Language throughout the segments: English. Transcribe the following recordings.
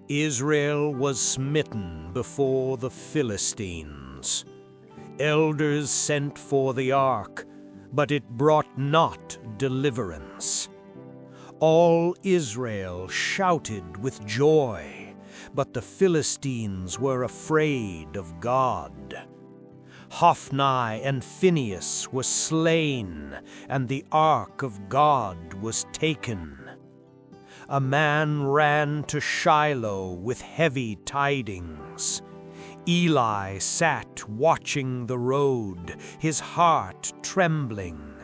Israel was smitten before the Philistines. Elders sent for the ark, but it brought not deliverance. All Israel shouted with joy, but the Philistines were afraid of God. Hophni and Phinehas were slain, and the ark of God was taken. A man ran to Shiloh with heavy tidings. Eli sat watching the road, his heart trembling.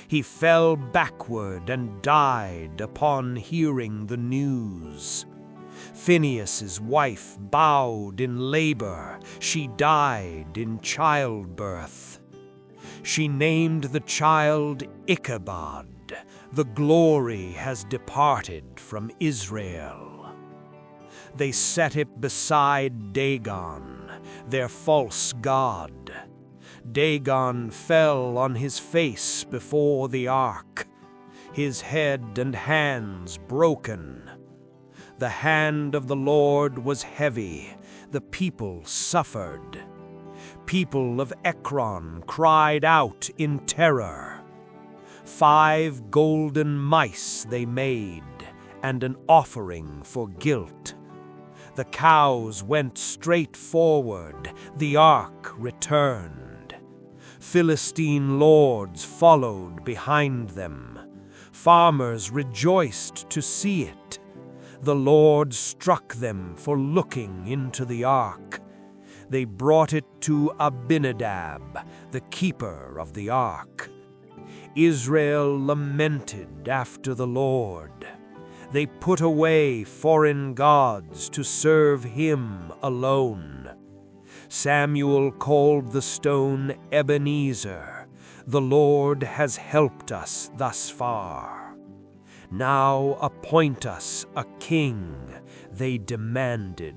He fell backward and died upon hearing the news. Phinehas's wife bowed in labor. She died in childbirth. She named the child Ichabod. The glory has departed from Israel. They set it beside Dagon, their false god. Dagon fell on his face before the ark, his head and hands broken. The hand of the Lord was heavy, the people suffered. People of Ekron cried out in terror. 5 golden mice they made, and an offering for guilt. The cows went straight forward, the ark returned. Philistine lords followed behind them. Farmers rejoiced to see it. The Lord struck them for looking into the ark. They brought it to Abinadab, the keeper of the ark. Israel lamented after the Lord. They put away foreign gods to serve him alone. Samuel called the stone Ebenezer. The Lord has helped us thus far. Now appoint us a king, they demanded.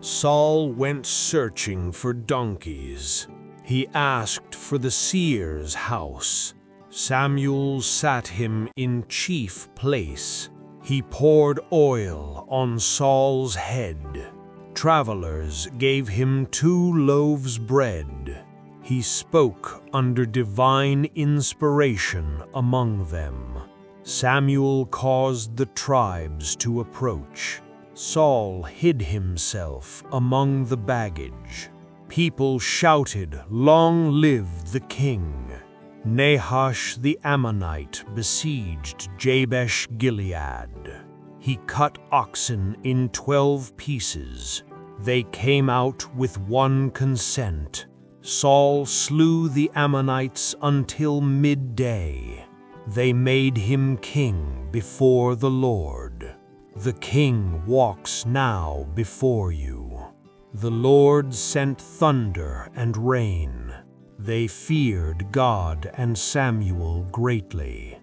Saul went searching for donkeys. He asked for the seer's house. Samuel sat him in chief place. He poured oil on Saul's head. Travelers gave him 2 loaves bread. He spoke under divine inspiration among them. Samuel caused the tribes to approach. Saul hid himself among the baggage. People shouted, "Long live the king!" Nahash the Ammonite besieged Jabesh Gilead. He cut oxen in 12 pieces. They came out with one consent. Saul slew the Ammonites until midday. They made him king before the Lord. The king walks now before you. The Lord sent thunder and rain. They feared God and Samuel greatly.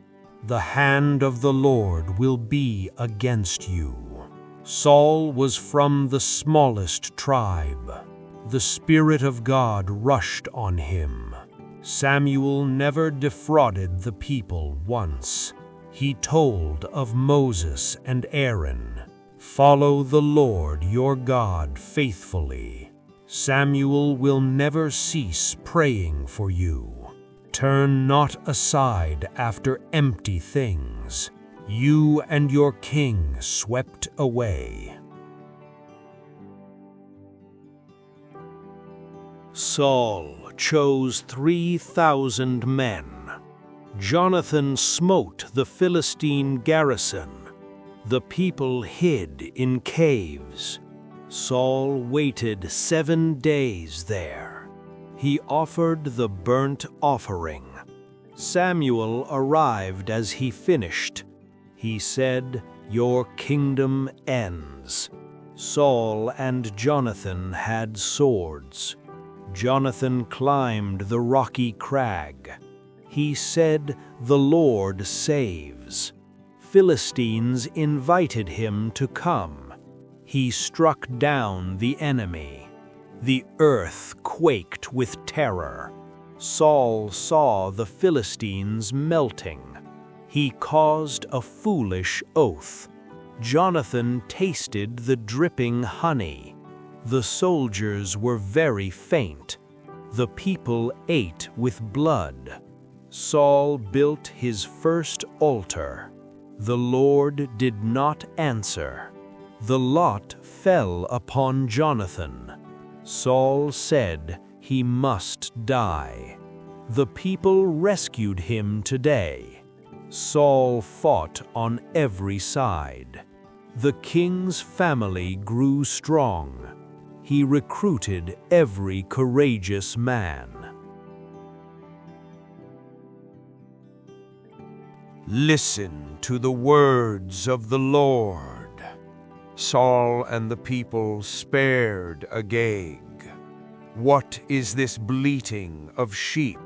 The hand of the Lord will be against you. Saul was from the smallest tribe. The Spirit of God rushed on him. Samuel never defrauded the people once. He told of Moses and Aaron, "Follow the Lord your God faithfully. Samuel will never cease praying for you. Turn not aside after empty things. You and your king swept away." Saul chose 3,000 men. Jonathan smote the Philistine garrison. The people hid in caves. Saul waited 7 days there. He offered the burnt offering. Samuel arrived as he finished. He said, "Your kingdom ends." Saul and Jonathan had swords. Jonathan climbed the rocky crag. He said, "The Lord saves." Philistines invited him to come. He struck down the enemy. The earth quaked with terror. Saul saw the Philistines melting. He caused a foolish oath. Jonathan tasted the dripping honey. The soldiers were very faint. The people ate with blood. Saul built his first altar. The Lord did not answer. The lot fell upon Jonathan. Saul said he must die. The people rescued him today. Saul fought on every side. The king's family grew strong. He recruited every courageous man. Listen to the words of the Lord. Saul and the people spared Agag. What is this bleating of sheep?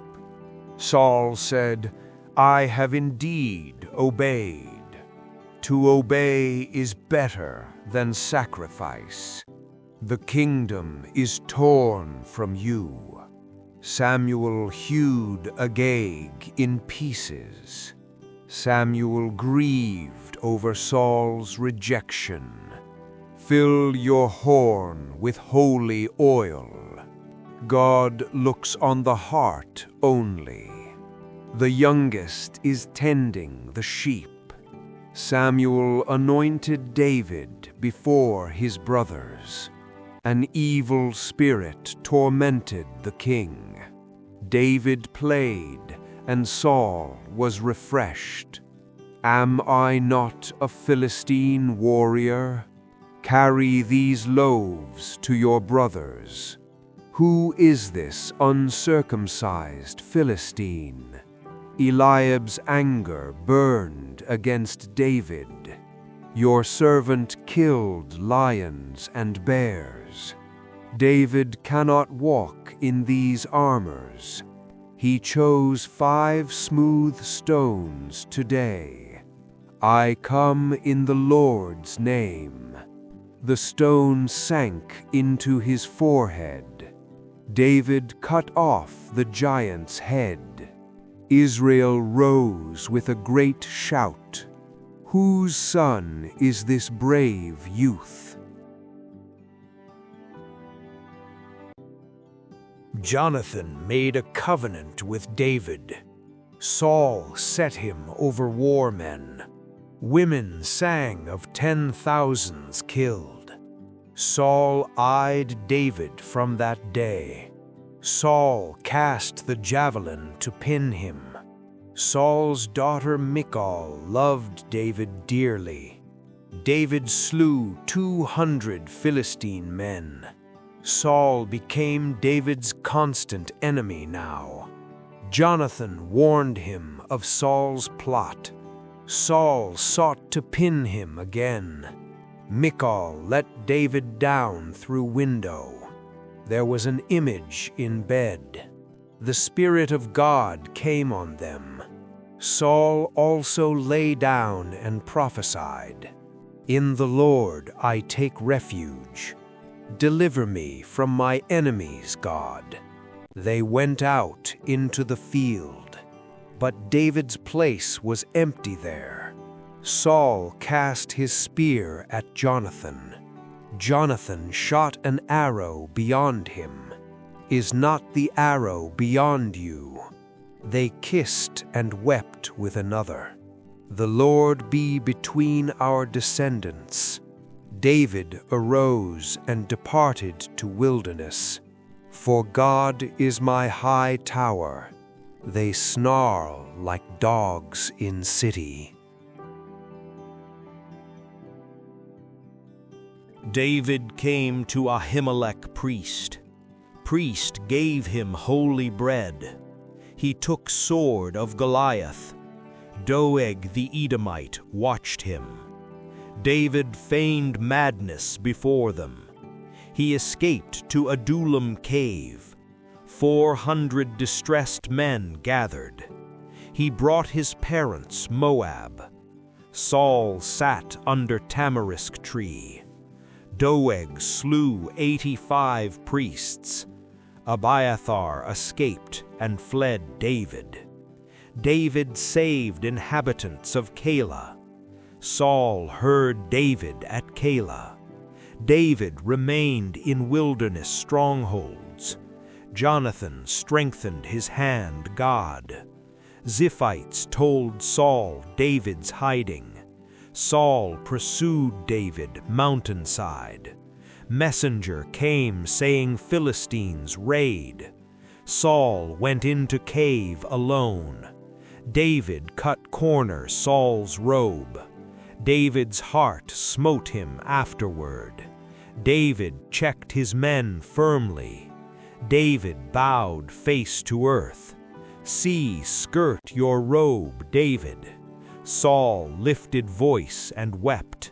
Saul said, I have indeed obeyed. To obey is better than sacrifice. The kingdom is torn from you. Samuel hewed Agag in pieces. Samuel grieved over Saul's rejection. Fill your horn with holy oil. God looks on the heart only. The youngest is tending the sheep. Samuel anointed David before his brothers. An evil spirit tormented the king. David played, and Saul was refreshed. Am I not a Philistine warrior? Carry these loaves to your brothers. Who is this uncircumcised Philistine? Eliab's anger burned against David. Your servant killed lions and bears. David cannot walk in these armors. He chose 5 smooth stones today. I come in the Lord's name. The stone sank into his forehead. David cut off the giant's head. Israel rose with a great shout. Whose son is this brave youth? Jonathan made a covenant with David. Saul set him over war men. Women sang of 10,000s killed. Saul eyed David from that day. Saul cast the javelin to pin him. Saul's daughter Michal loved David dearly. David slew 200 Philistine men. Saul became David's constant enemy now. Jonathan warned him of Saul's plot. Saul sought to pin him again. Michal let David down through window. There was an image in bed. The Spirit of God came on them. Saul also lay down and prophesied. In the Lord I take refuge. Deliver me from my enemies, God. They went out into the field, but David's place was empty there. Saul cast his spear at Jonathan. Jonathan shot an arrow beyond him. Is not the arrow beyond you? They kissed and wept with another. The Lord be between our descendants. David arose and departed to wilderness. For God is my high tower. They snarl like dogs in city. David came to Ahimelech priest. Priest gave him holy bread. He took sword of Goliath. Doeg the Edomite watched him. David feigned madness before them. He escaped to Adullam cave. 400 distressed men gathered. He brought his parents Moab. Saul sat under tamarisk tree. Doeg slew 85 priests. Abiathar escaped and fled David. David saved inhabitants of Keilah. Saul heard David at Keilah. David remained in wilderness strongholds. Jonathan strengthened his hand God. Ziphites told Saul David's hiding. Saul pursued David mountainside. Messenger came saying Philistines raid. Saul went into cave alone. David cut corner Saul's robe. David's heart smote him afterward. David checked his men firmly. David bowed face to earth. See, skirt your robe, David. Saul lifted voice and wept.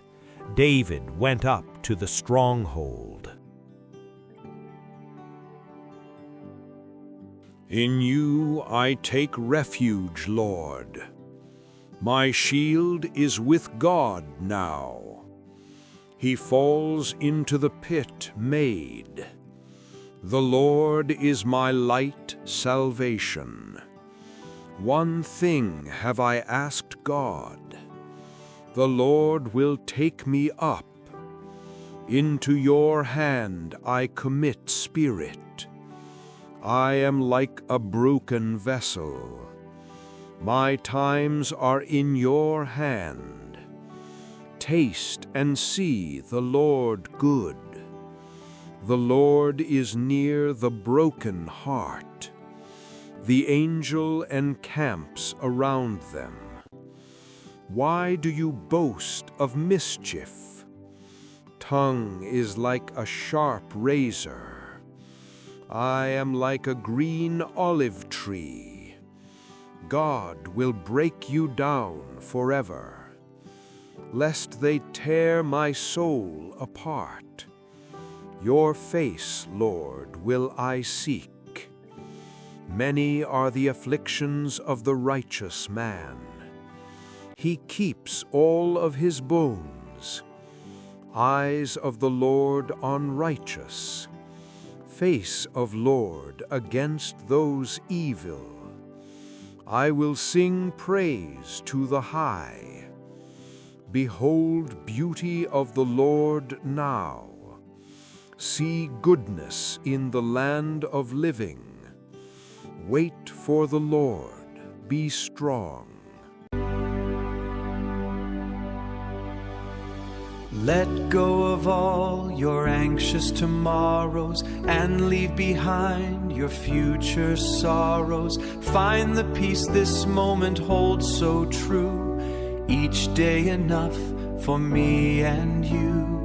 David went up to the stronghold. In you I take refuge, Lord. My shield is with God now. He falls into the pit made. The Lord is my light salvation. One thing have I asked God. The Lord will take me up. Into your hand I commit spirit. I am like a broken vessel. My times are in your hand. Taste and see the Lord good. The Lord is near the broken heart. The angel encamps around them. Why do you boast of mischief? Tongue is like a sharp razor. I am like a green olive tree. God will break you down forever, lest they tear my soul apart. Your face, Lord, will I seek. Many are the afflictions of the righteous man. He keeps all of his bones. Eyes of the Lord on righteous. Face of Lord against those evil. I will sing praise to the high. Behold beauty of the Lord now. See goodness in the land of living. Wait for the Lord, be strong. Let go of all your anxious tomorrows and leave behind your future sorrows. Find the peace this moment holds so true, each day enough for me and you.